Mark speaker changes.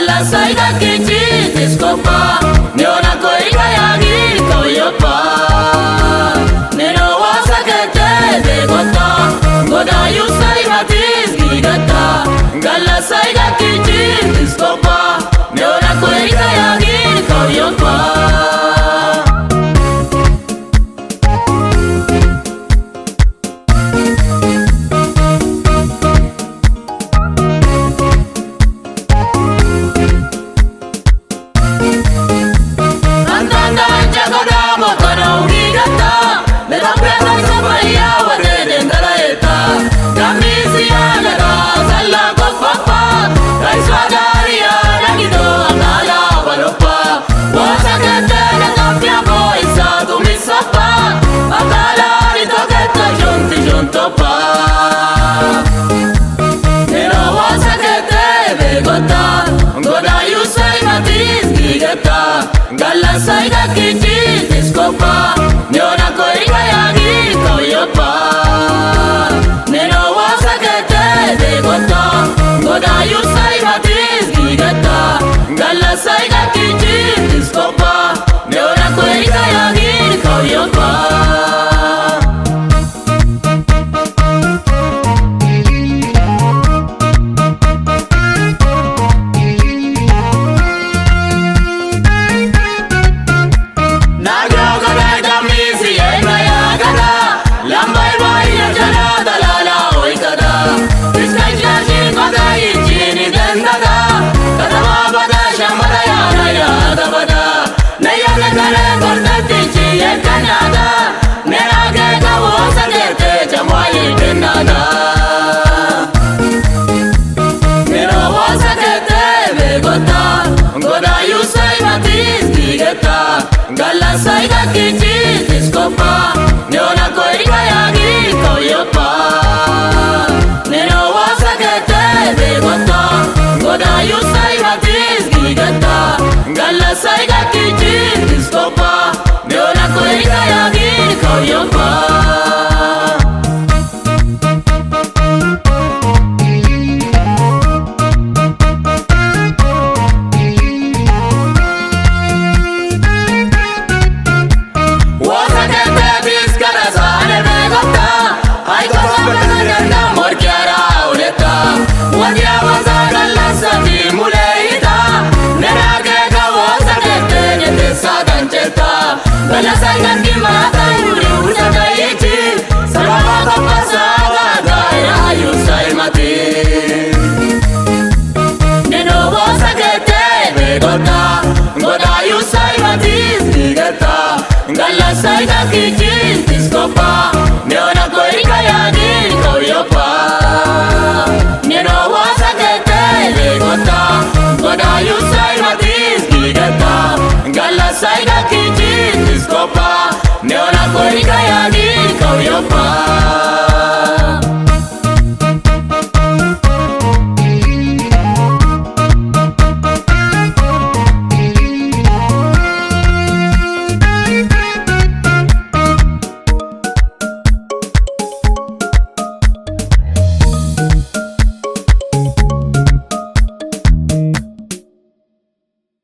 Speaker 1: Gala saida kichi discopa Neona koika yagi koyopa Neno wasa kete begota Goda yusai matis gigata Gala saida kichi discopa Neona koika yagi koyopa Gala saida kichi discopa Neona koika yagi koyopa Neno wasa kete begota Goda yusai matis gigata Gala saida kichi discopa Neona koika yagi koyopa Gala saida kichi discopa Neona koika yagi koyopa Neno wasa kete begota Goda yusai matis gigata Gala saida kichi discopa Neona koika yagi koyopa Gala saida kimata yuri usaka ichi Salama kapasaga gaira yusai mati Neno wasa kete begota Goda yusai mati zigata Gala saida kichi